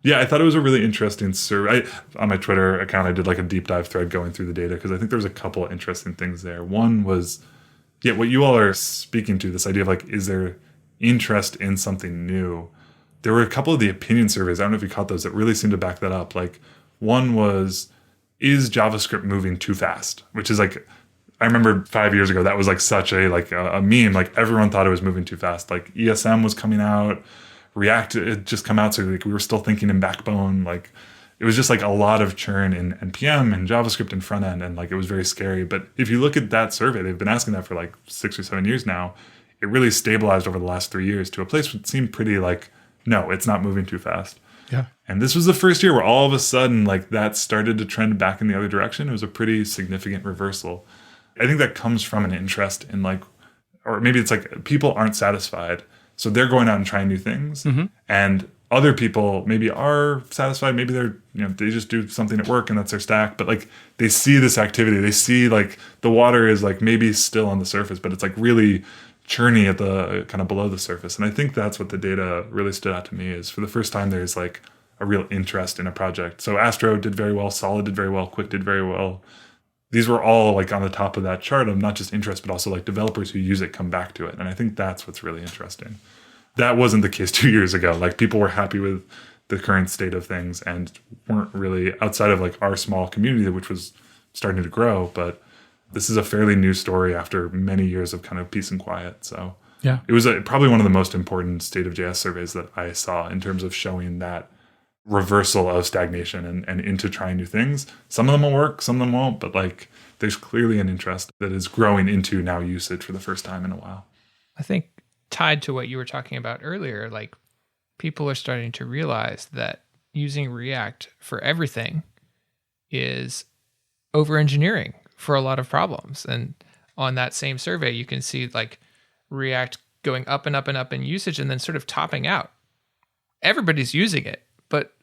Yeah, I thought it was a really interesting survey. On my Twitter account, I did like a deep dive thread going through the data because I think there was a couple of interesting things there. One was, what you all are speaking to, this idea of like, is there interest in something new? There were a couple of the opinion surveys, I don't know if you caught those, that really seemed to back that up. Like one was, is JavaScript moving too fast? Which is like, I remember 5 years ago, that was like such a meme. Like everyone thought it was moving too fast. Like ESM was coming out, React had just come out. So like we were still thinking in Backbone. Like it was just like a lot of churn in NPM and JavaScript and front end. And like it was very scary. But if you look at that survey, they've been asking that for like 6 or 7 years now. It really stabilized over the last 3 years to a place that seemed pretty like, no, it's not moving too fast. Yeah. And this was the first year where all of a sudden like that started to trend back in the other direction. It was a pretty significant reversal. I think that comes from an interest in like, or maybe it's like people aren't satisfied. So they're going out and trying new things. Mm-hmm. And other people maybe are satisfied. Maybe they're, they just do something at work and that's their stack. But like they see this activity. They see like the water is like maybe still on the surface, but it's like really churny at the kind of below the surface. And I think that's what the data really stood out to me is for the first time, there's like a real interest in a project. So Astro did very well. Solid did very well. Quick did very well. These were all like on the top of that chart of not just interest, but also like developers who use it come back to it. And I think that's what's really interesting. That wasn't the case 2 years ago. Like people were happy with the current state of things and weren't really outside of like our small community, which was starting to grow. But this is a fairly new story after many years of kind of peace and quiet. So yeah, it was probably one of the most important state of JS surveys that I saw in terms of showing that reversal of stagnation and into trying new things. Some of them will work, some of them won't, but like there's clearly an interest that is growing into now usage for the first time in a while. I think tied to what you were talking about earlier, like people are starting to realize that using React for everything is over-engineering for a lot of problems. And on that same survey, you can see like React going up and up and up in usage and then sort of topping out. Everybody's using it, but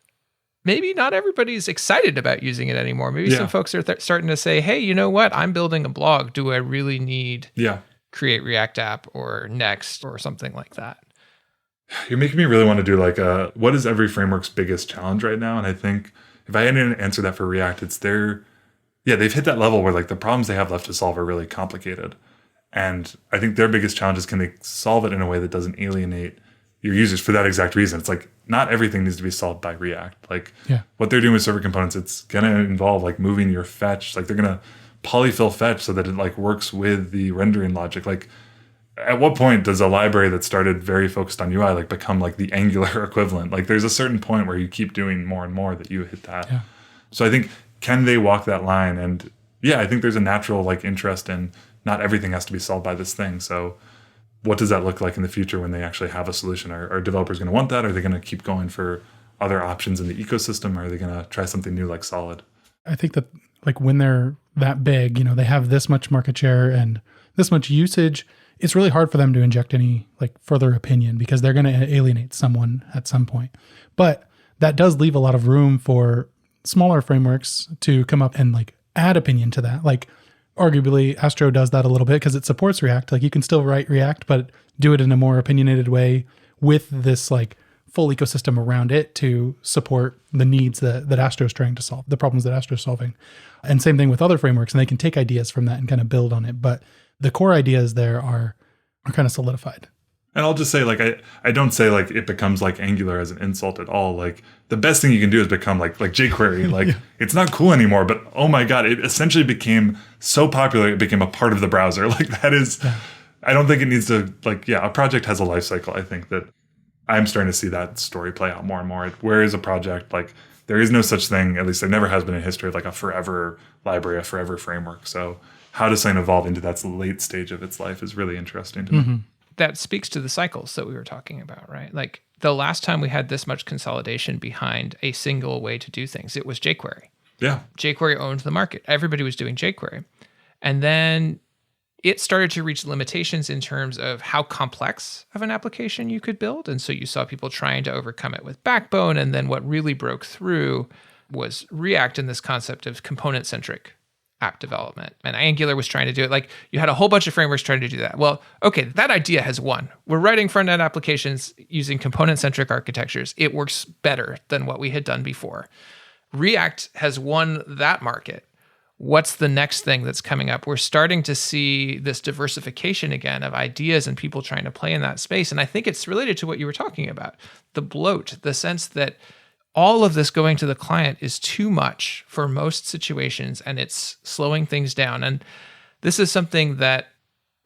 maybe not everybody's excited about using it anymore. Maybe some folks are starting to say, hey, you know what? I'm building a blog. Do I really need Create React App or Next or something like that? You're making me really want to do like what is every framework's biggest challenge right now? And I think if I had to answer that for React, it's they've hit that level where like the problems they have left to solve are really complicated. And I think their biggest challenge is can they solve it in a way that doesn't alienate your users for that exact reason. It's like not everything needs to be solved by React. Like what they're doing with server components, it's going to involve like moving your fetch. Like they're going to polyfill fetch so that it like works with the rendering logic. Like at what point does a library that started very focused on UI like become like the Angular equivalent? Like there's a certain point where you keep doing more and more that you hit that. Yeah. So I think, can they walk that line? And yeah, I think there's a natural like interest in not everything has to be solved by this thing. So what does that look like in the future when they actually have a solution? Are developers going to want that? Are they going to keep going for other options in the ecosystem? Or are they going to try something new like Solid? I think that like when they're that big, they have this much market share and this much usage, it's really hard for them to inject any like further opinion because they're going to alienate someone at some point. But that does leave a lot of room for smaller frameworks to come up and like add opinion to that. Like arguably Astro does that a little bit because it supports React. Like you can still write React, but do it in a more opinionated way with this like full ecosystem around it to support the needs that Astro is trying to solve, the problems that Astro is solving. And same thing with other frameworks, and they can take ideas from that and kind of build on it. But the core ideas there are kind of solidified. And I'll just say, like, I don't say like it becomes like Angular as an insult at all. Like the best thing you can do is become like jQuery. Like yeah. It's not cool anymore, but oh my God, it essentially became so popular it became a part of the browser. Like that is, yeah. I don't think it needs to a project has a life cycle. I think that I'm starting to see that story play out more and more. Where is a project like there is no such thing, at least there never has been in history, like a forever library, a forever framework. So how does something evolve into that late stage of its life is really interesting to me. That speaks to the cycles that we were talking about, right? Like the last time we had this much consolidation behind a single way to do things, it was jQuery. Yeah. jQuery owned the market. Everybody was doing jQuery. And then it started to reach limitations in terms of how complex of an application you could build. And so you saw people trying to overcome it with Backbone. And then what really broke through was React and this concept of component-centric app development. And Angular was trying to do it. Like you had a whole bunch of frameworks trying to do that. Well, okay, that idea has won. We're writing front-end applications using component-centric architectures. It works better than what we had done before. React has won that market. What's the next thing that's coming up? We're starting to see this diversification again of ideas and people trying to play in that space. And I think it's related to what you were talking about, the bloat, the sense that all of this going to the client is too much for most situations and it's slowing things down. And this is something that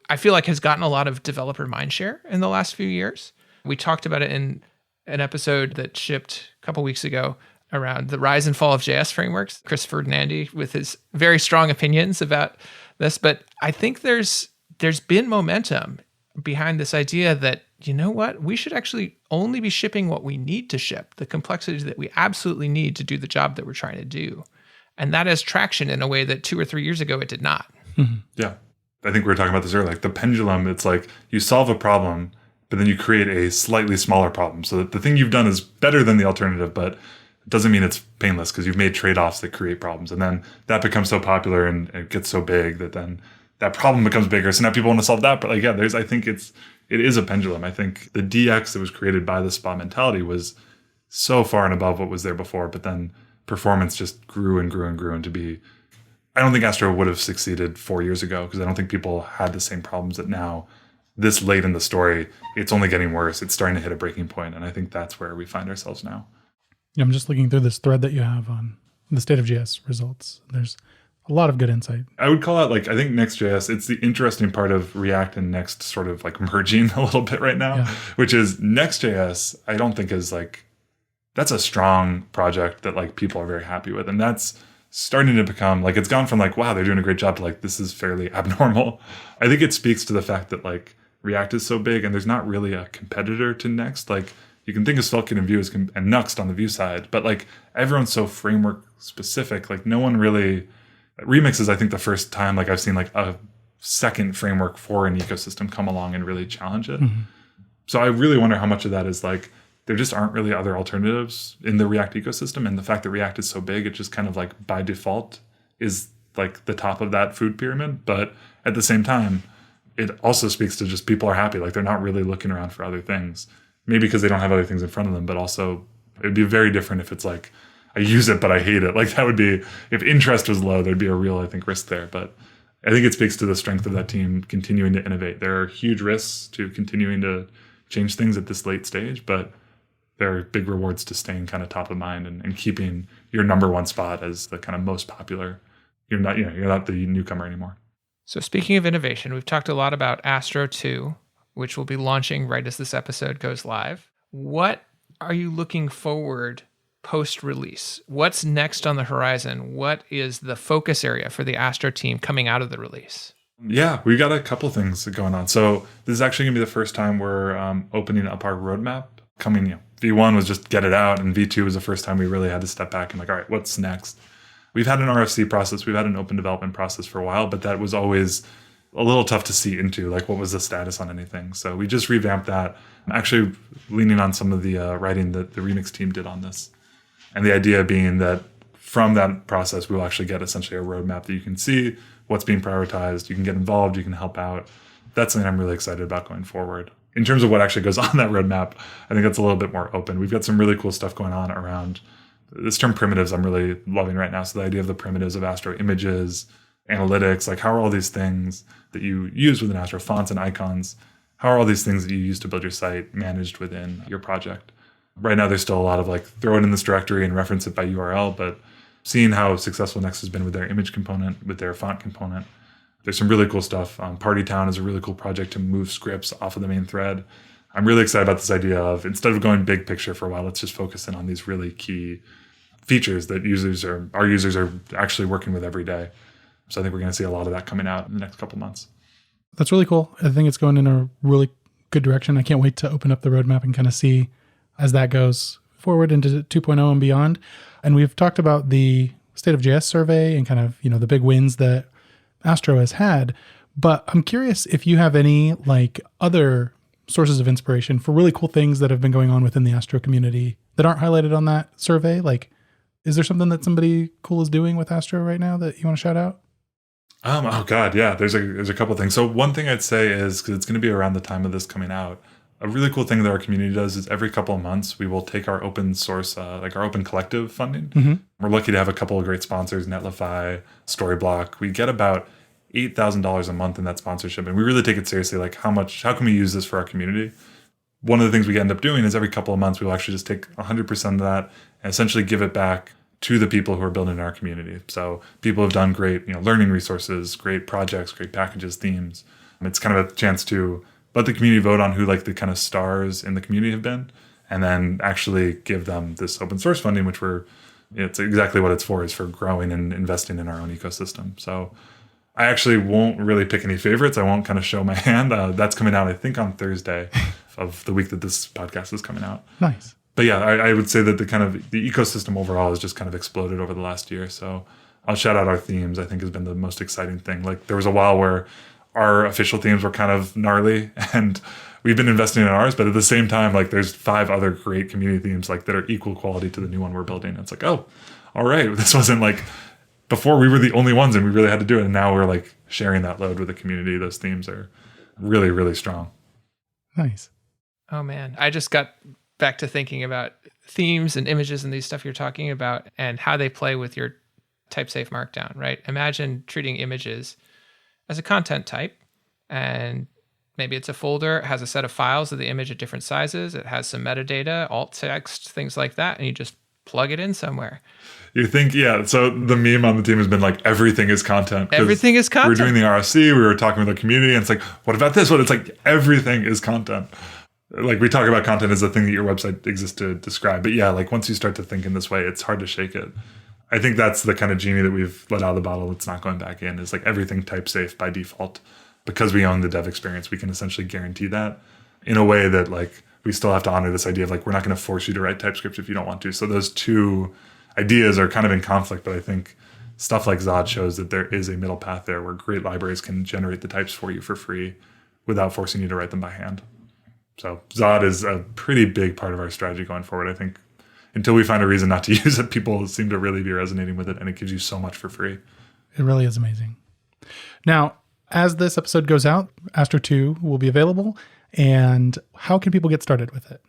I feel like has gotten a lot of developer mindshare in the last few years. We talked about it in an episode that shipped a couple weeks ago around the rise and fall of JS frameworks, Chris Ferdinandi with his very strong opinions about this. But I think there's been momentum behind this idea that, you know what, we should actually only be shipping what we need to ship, the complexities that we absolutely need to do the job that we're trying to do. And that has traction in a way that 2 or 3 years ago it did not. Yeah. I think we were talking about this earlier, like the pendulum, it's like you solve a problem, but then you create a slightly smaller problem so that the thing you've done is better than the alternative, but it doesn't mean it's painless because you've made trade-offs that create problems. And then that becomes so popular and it gets so big that then that problem becomes bigger. So now people want to solve that. But like, yeah, I think it is a pendulum. I think the DX that was created by the SPA mentality was so far and above what was there before, but then performance just grew and grew and grew into be. I don't think Astro would have succeeded 4 years ago because I don't think people had the same problems that now, this late in the story, it's only getting worse. It's starting to hit a breaking point. And I think that's where we find ourselves now. Yeah, I'm just looking through this thread that you have on the state of JS results. There's a lot of good insight. I would call out, I think Next.js, it's the interesting part of React and Next sort of merging a little bit right now, which is Next.js, I don't think is that's a strong project that people are very happy with. And that's starting to become it's gone from wow, they're doing a great job to this is fairly abnormal. I think it speaks to the fact that React is so big and there's not really a competitor to Next. You can think of SvelteKit and Vue and Nuxt on the Vue side, but everyone's so framework specific. No one really. Remix is, I think, the first time I've seen a second framework for an ecosystem come along and really challenge it. Mm-hmm. So I really wonder how much of that is there just aren't really other alternatives in the React ecosystem, and the fact that React is so big, it just kind of by default is the top of that food pyramid. But at the same time, it also speaks to just people are happy, they're not really looking around for other things. Maybe because they don't have other things in front of them, but also it'd be very different if it's I use it, but I hate it. That would be, if interest was low, there'd be a real, I think, risk there. But I think it speaks to the strength of that team continuing to innovate. There are huge risks to continuing to change things at this late stage, but there are big rewards to staying kind of top of mind and keeping your number one spot as the kind of most popular. You're not the newcomer anymore. So speaking of innovation, we've talked a lot about Astro 2, which will be launching right as this episode goes live. What are you looking forward post-release? What's next on the horizon? What is the focus area for the Astro team coming out of the release? Yeah, we got a couple things going on. So this is actually going to be the first time we're opening up our roadmap. V1 was just get it out, and V2 was the first time we really had to step back and like, all right, what's next? We've had an RFC process, we've had an open development process for a while, but that was always a little tough to see into, like what was the status on anything. So we just revamped that. I'm actually leaning on some of the writing that the Remix team did on this. And the idea being that from that process, we'll actually get essentially a roadmap that you can see what's being prioritized. You can get involved, you can help out. That's something I'm really excited about going forward. In terms of what actually goes on that roadmap, I think that's a little bit more open. We've got some really cool stuff going on around this term primitives I'm really loving right now. So the idea of the primitives of Astro images, analytics, like how are all these things that you use within Astro, fonts and icons, how are all these things that you use to build your site managed within your project? Right now, there's still a lot of like throw it in this directory and reference it by URL, but seeing how successful Next has been with their image component, with their font component, there's some really cool stuff. Party Town is a really cool project to move scripts off of the main thread. I'm really excited about this idea of instead of going big picture for a while, let's just focus in on these really key features that our users are actually working with every day. So I think we're going to see a lot of that coming out in the next couple months. That's really cool. I think it's going in a really good direction. I can't wait to open up the roadmap and kind of see as that goes forward into 2.0 and beyond. And we've talked about the State of JS survey and kind of, the big wins that Astro has had. But I'm curious if you have any like other sources of inspiration for really cool things that have been going on within the Astro community that aren't highlighted on that survey. Like, is there something that somebody cool is doing with Astro right now that you want to shout out? Oh God, yeah. There's a couple of things. So one thing I'd say is, because it's going to be around the time of this coming out, a really cool thing that our community does is every couple of months we will take our open source, like our open collective funding. Mm-hmm. We're lucky to have a couple of great sponsors, Netlify, Storyblock. We get about $8,000 a month in that sponsorship, and we really take it seriously. Like how can we use this for our community? One of the things we end up doing is every couple of months we'll actually just take 100% of that and essentially give it back to the people who are building our community. So people have done great, learning resources, great projects, great packages, themes. It's kind of a chance to let the community vote on who like the kind of stars in the community have been, and then actually give them this open source funding, which it's exactly what it's for, is for growing and investing in our own ecosystem. So I actually won't really pick any favorites. I won't kind of show my hand. That's coming out, I think, on Thursday of the week that this podcast is coming out. Nice. But yeah, I would say that the ecosystem overall has just kind of exploded over the last year. So I'll shout out our themes. I think has been the most exciting thing. Like there was a while where our official themes were kind of gnarly, and we've been investing in ours. But at the same time, like there's 5 other great community themes like that are equal quality to the new one we're building. It's like, oh, all right, this wasn't like before we were the only ones and we really had to do it, and now we're like sharing that load with the community. Those themes are really, really strong. Nice. Oh man, I just got back to thinking about themes and images and these stuff you're talking about and how they play with your type safe markdown, right? Imagine treating images as a content type, and maybe it's a folder, it has a set of files of the image at different sizes, it has some metadata, alt text, things like that, and you just plug it in somewhere. You think, yeah. So the meme on the team has been like, everything is content. Everything is content. We were doing the RSC, we were talking with the community, and it's like, what about this one? It's like, everything is content. Like we talk about content as a thing that your website exists to describe. But yeah, like once you start to think in this way, it's hard to shake it. I think that's the kind of genie that we've let out of the bottle that's not going back in, is like everything type safe by default. Because we own the dev experience, we can essentially guarantee that in a way that like we still have to honor this idea of like, we're not going to force you to write TypeScript if you don't want to. So those two ideas are kind of in conflict, but I think stuff like Zod shows that there is a middle path there where great libraries can generate the types for you for free without forcing you to write them by hand. So Zod is a pretty big part of our strategy going forward. I think until we find a reason not to use it, people seem to really be resonating with it, and it gives you so much for free. It really is amazing. Now, as this episode goes out, Astro 2 will be available. And how can people get started with it?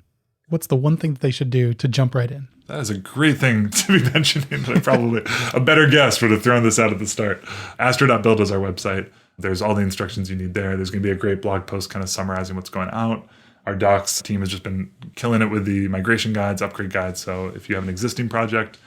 What's the one thing that they should do to jump right in? That is a great thing to be mentioning. Like probably a better guest would have thrown this out at the start. Astro.build is our website. There's all the instructions you need there. There's going to be a great blog post kind of summarizing what's going out. Our docs team has just been killing it with the migration guides, upgrade guides. So if you have an existing project,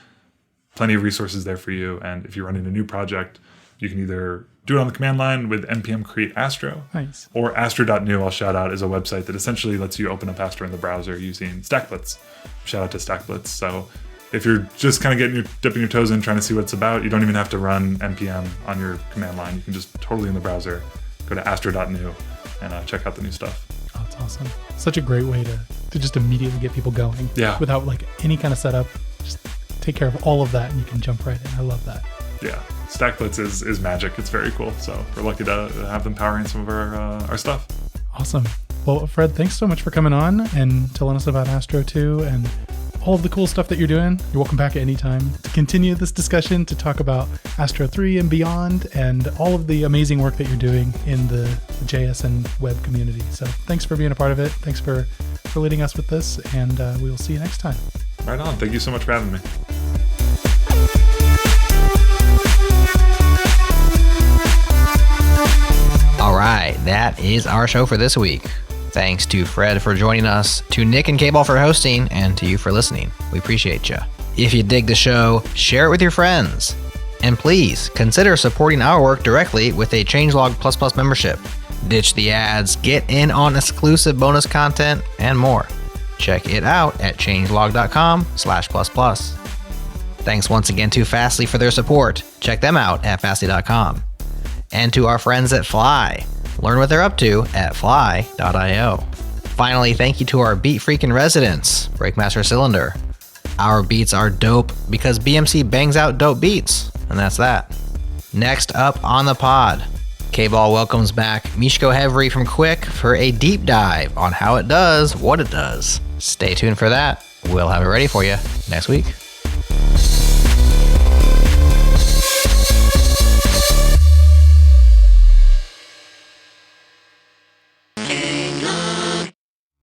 plenty of resources there for you. And if you're running a new project, You can either do it on the command line with npm create Astro, Nice. or astro.new, I'll shout out, is a website that essentially lets you open up Astro in the browser using StackBlitz. Shout out to StackBlitz. So if you're just kind of dipping your toes in, trying to see what it's about, you don't even have to run npm on your command line. You can just totally in the browser go to astro.new and check out the new stuff. Oh, that's awesome. Such a great way to just immediately get people going. Yeah. Without like any kind of setup. Just take care of all of that and you can jump right in. I love that. Yeah. StackBlitz is magic. It's very cool. So we're lucky to have them powering some of our stuff. Awesome. Well, Fred, thanks so much for coming on and telling us about Astro 2 and all of the cool stuff that you're doing. You're welcome back at any time to continue this discussion, to talk about Astro 3 and beyond, and all of the amazing work that you're doing in the JS and web community. So thanks for being a part of it. Thanks for leading us with this, and we will see you next time. Right on. Thank you so much for having me. All right, that is our show for this week. Thanks to Fred for joining us, to Nick and KBall for hosting, and to you for listening. We appreciate you. If you dig the show, share it with your friends. And please consider supporting our work directly with a Changelog++ membership. Ditch the ads, get in on exclusive bonus content, and more. Check it out at changelog.com/++. Thanks once again to Fastly for their support. Check them out at fastly.com. And to our friends at Fly. Learn what they're up to at fly.io. Finally, thank you to our beat freaking residents, Breakmaster Cylinder. Our beats are dope because BMC bangs out dope beats, and that's that. Next up on the pod, KBall welcomes back Mishko Hevry from Quick for a deep dive on how it does what it does. Stay tuned for that. We'll have it ready for you next week.